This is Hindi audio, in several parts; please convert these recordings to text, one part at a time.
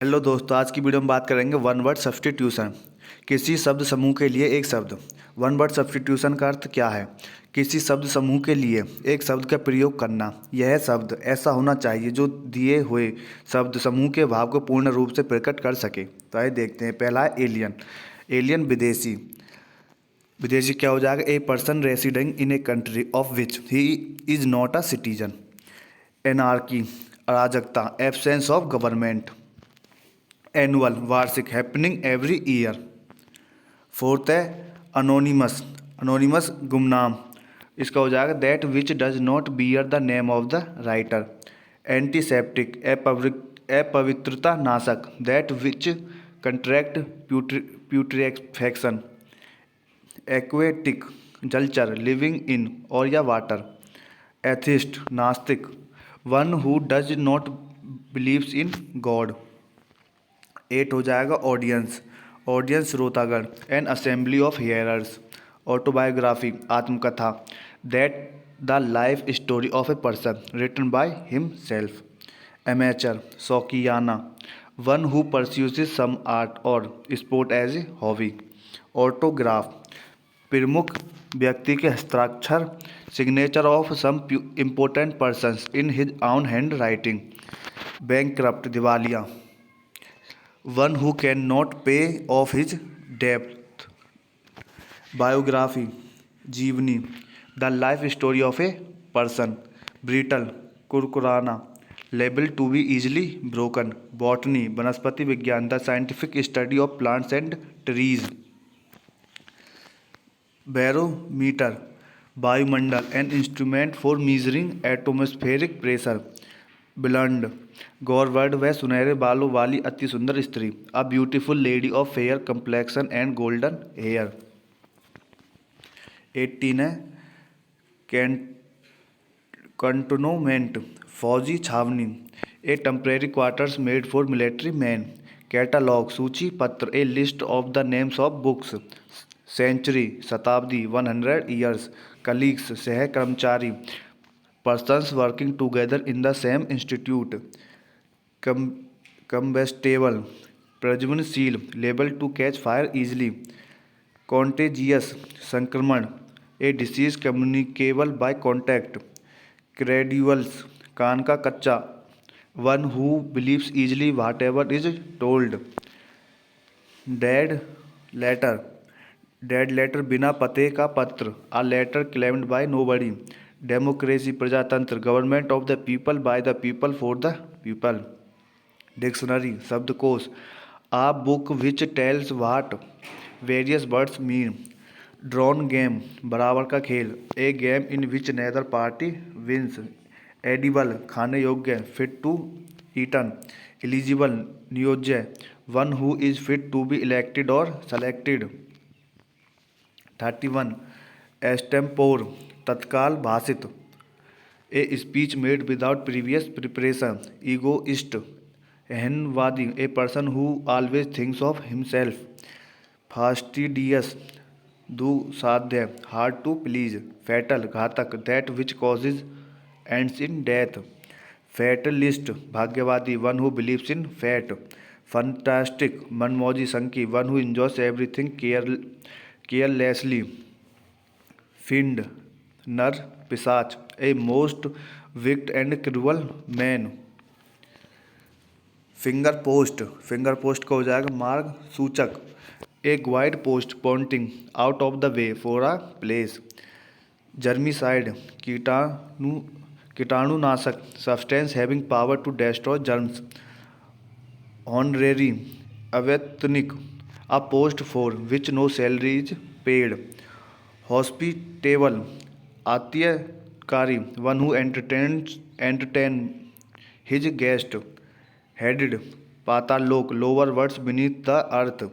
हेलो दोस्तों, आज की वीडियो में बात करेंगे वन वर्ड सब्स्टिट्यूशन। किसी शब्द समूह के लिए एक शब्द। वन वर्ड सब्स्टिट्यूशन का अर्थ क्या है? किसी शब्द समूह के लिए एक शब्द का प्रयोग करना। यह शब्द ऐसा होना चाहिए जो दिए हुए शब्द समूह के भाव को पूर्ण रूप से प्रकट कर सके। तो आइए देखते हैं। पहला है एलियन। एलियन विदेशी। विदेशी क्या हो जाएगा? A person residing in a country of which he is not a citizen. Anarchy अराजकता, एब्सेंस ऑफ गवर्नमेंट। एनुअल वार्षिक, हैपनिंग एवरी ईयर। फोर्थ है अनोनिमस। अनोनिमस गुमनाम, इसका हो जाएगा that which does not bear the name of the writer. Antiseptic अपवित्रता नाशक, that which contract putrefaction. Aquatic जलचर, लिविंग इन और या वाटर। एथिस्ट नास्तिक, one who does not believes in God. 8 हो जाएगा ऑडियंस। ऑडियंस श्रोतागण, an assembly of hearers. Autobiography आत्मकथा, that the life story of a person written by himself. Amateur शौकियाना, one who pursues some art और sport as a hobby. Autograph प्रमुख व्यक्ति के हस्ताक्षर, signature of some important persons in his own hand writing. Bankrupt दिवालिया, one who can not pay off his डेब्ट। बायोग्राफी जीवनी, the life story of a person. Brittle कुरकुराना, liable to B easily broken. Botany वनस्पति विज्ञान, the scientific study of plants and trees. Barometer वायुमंडल, an instrument for measuring atmospheric pressure. Blonde गौरवर्ड व सुनहरे बालों वाली अति सुंदर स्त्री। A beautiful lady of fair complexion and golden hair. 18 है कंटोनमेंट फौजी छावनी। A temporary quarters made for military man. Catalogue सूची पत्र, a list of the names of books. Century शताब्दी, 100 ईयर्स। कलीग्स सह कर्मचारी, persons working together in the same institute. Combustible प्रज्वलनशील, liable to catch fire easily. Contagious संक्रमण, a disease communicable by contact. Credulous कान का कच्चा, one who believes easily whatever is told. Dead letter, dead letter बिना पते का पत्र। A letter claimed by nobody. Democracy प्रजातंत्र, government of the people by the people for the people. Dictionary शब्दकोश, a book which tells what various words mean. Drawn game बराबर का खेल, ए game in which neither party wins. Edible खाने योग्य, फिट टू ईटन। एलिजिबल नियोज्य, one who is fit to be elected और सेलेक्टेड। 31 एस्टेम्पोर तत्काल भाषित, a speech made without previous preparation. Egoist अहंवादी, a person who always thinks of himself. Fastidious दुसाध्य, हार्ड टू प्लीज। फैटल घातक, that which causes ends in death. Fatalist भाग्यवादी, one who believes in fate. Fantastic मनमौजी संकी, one who enjoys everything carelessly. Fiend नर पिशाच, a most wicked and cruel man. Finger post का हो जाएगा मार्ग सूचक। A guide post pointing out of the way for a place. Germicide कीटाणुनाशक, substance having power to destroy germs. Honorary अवैतनिक, a post for which no salary is paid. Hospitable आतिथ्यकारी, one who entertain his guest. Hades पाताल लोक, lower worlds beneath the earth.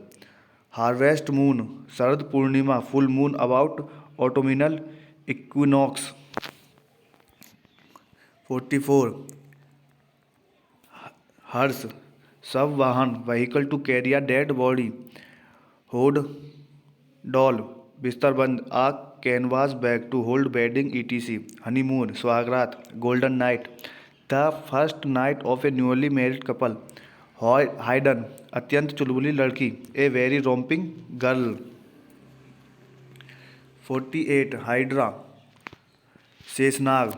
Harvest moon Sharad Purnima, full moon about autumnal equinox. 44 hearse सब वाहन, vehicle to carry a dead body. Holdall बिस्तरबंद, a canvas bag to hold bedding etc. Honeymoon सुहागरात, golden night, the first night of a newly married couple. Hoyden, अत्यंत चुलबुली लड़की, a very romping girl. 48 hydra, Sheshnag,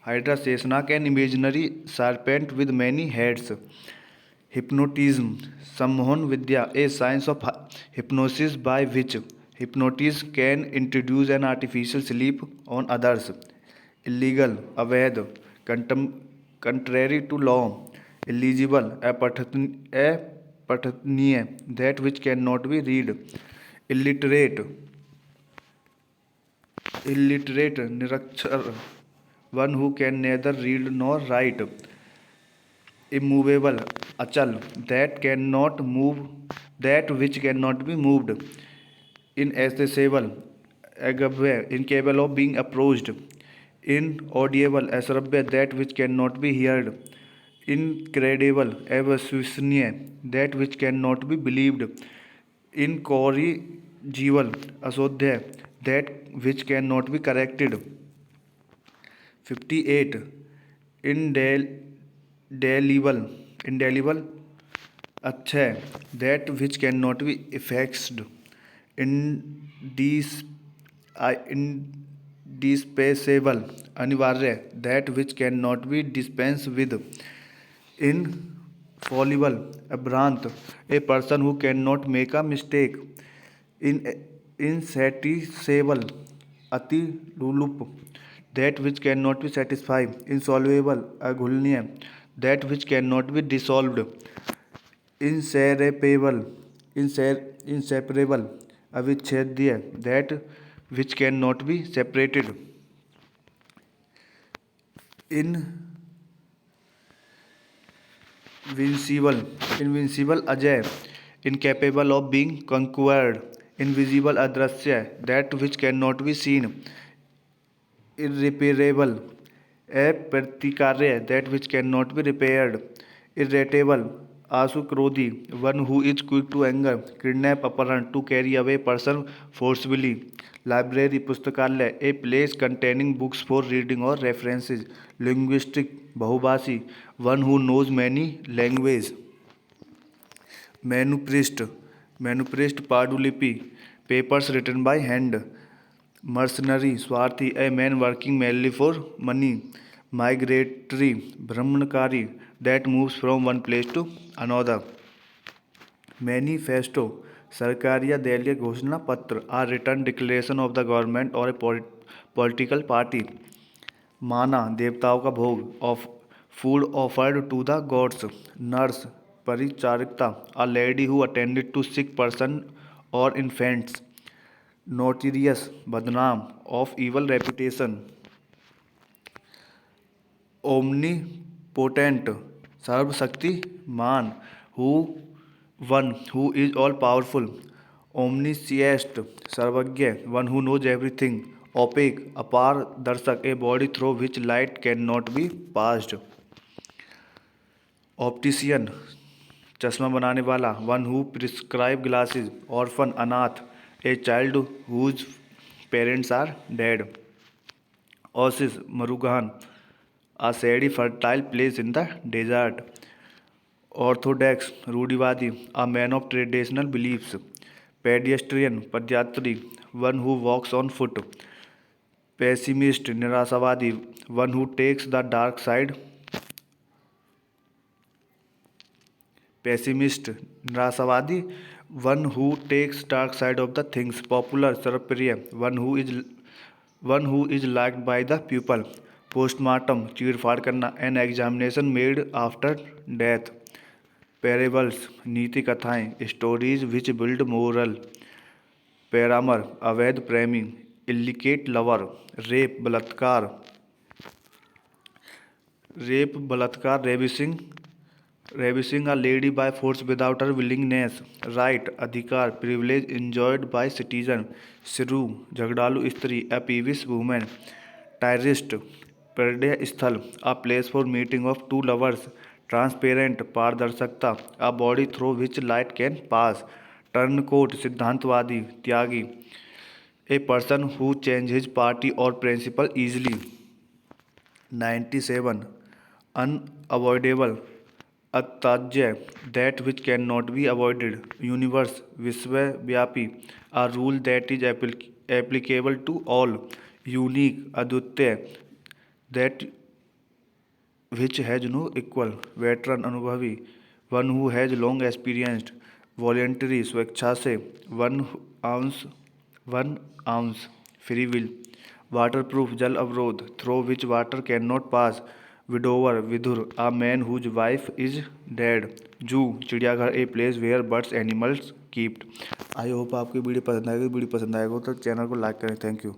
hydra Sheshnag, an imaginary serpent with many heads। Hypnotism, सम्मोहन विद्या, a science of hypnosis by which hypnotist can introduce an artificial sleep on others। Illegal, अवैध, contrary to law। इलिजिबल, अपठनीय, that which cannot be read। Illiterate, निरक्षर, one who can neither read nor write। immovable, अचल, that which cannot be moved। inaccessible, अगम्य, incapable of being approached। inaudible, अश्रव्य, that which cannot be heard। incredible, अविश्वसनीय, that which cannot be believed। incorrigible, अशोध्य, that which cannot be corrected। 58 indelible, Akshay, that which cannot be effaced। indispensable, अनिवार्य, that which cannot be dispensed with। infallible, अभ्रांत, a person who cannot make a mistake। insatisfiable, अतिलुप्त, that which cannot be satisfied। insoluble, अघुलनीय, that which cannot be dissolved। inseparable, अविच्छेद्य, that which cannot be separated। invincible, Ajay, incapable of being conquered। invisible, अदृश्य, that which cannot be seen। irreparable, अप्रतिकार्य, that which cannot be repaired। irritable, आशु क्रोधी, one who is quick to anger। kidnap, अपहरण, to carry away person forcibly। library, पुस्तकालय, a place containing books for reading or references। linguistic, बहुभाषी, one who knows many languages। मैनुप्रिस्ट, पांडुलिपि, papers written by hand। mercenary, स्वार्थी, a man working mainly for money। migratory, भ्रमणकारी, that moves from one place to another। Manifesto, सरकारी या दलीय घोषणा पत्र, a written declaration of the government or a political party। माना, देवताओं का भोग, of food offered to the gods। Nurse, परिचारिका, a lady who attended to sick person or infants। notorious, बदनाम, of evil reputation। omnipotent, सर्वशक्तिमान, one who is all powerful। omniscient, सर्वज्ञ, one who knows everything। opaque, अपारदर्शक, a body through which light cannot be passed। optician, चश्मा बनाने वाला, one who prescribe glasses। orphan, अनाथ, a child whose parents are dead। oasis, मरुस्थान, a shady fertile place in the desert। orthodox, रूढ़िवादी, a man of traditional beliefs। pedestrian, पदयात्री, one who walks on foot। pessimist, निराशावादी, one who takes the dark side। pessimist, निराशावादी, one who takes dark side of the things। popular, सर्वप्रिय, one who is liked by the people। postmortem, चीरफाड़ करना, an examination made after death। parables, नीति कथाएं, stories which build moral। paramour, अवैध प्रेमी, illicit lover। rape, बलात्कार, ravishing a lady by force without her willingness। right, अधिकार, privilege enjoyed by citizen। shrew, झगड़ालू स्त्री, a peevish woman। terrorist, Pranay स्थल, a place for meeting of two lovers। transparent, पारदर्शकता, a body through which light can pass। turncoat, सिद्धांतवादी, Tyagi, a person who changes his party or principle easily। 97 unavoidable, अत्याज्य, that which cannot be avoided. Universe, विश्वव्यापी, a rule that is applicable to all. Unique, अद्वितीय, that which has no equal. Veteran, अनुभवी, one who has long experienced. Voluntary, स्वेच्छा से, ounce one ounce, free will. Waterproof, जल अवरोध, through which water cannot pass. Widower, Vidur, a man whose wife is dead. Zoo, चिड़ियाघर, a place where birds animals kept. I hope आपकी वीडियो पसंद आएगी। वीडियो पसंद आएगा तो चैनल को लाइक करें। Thank you.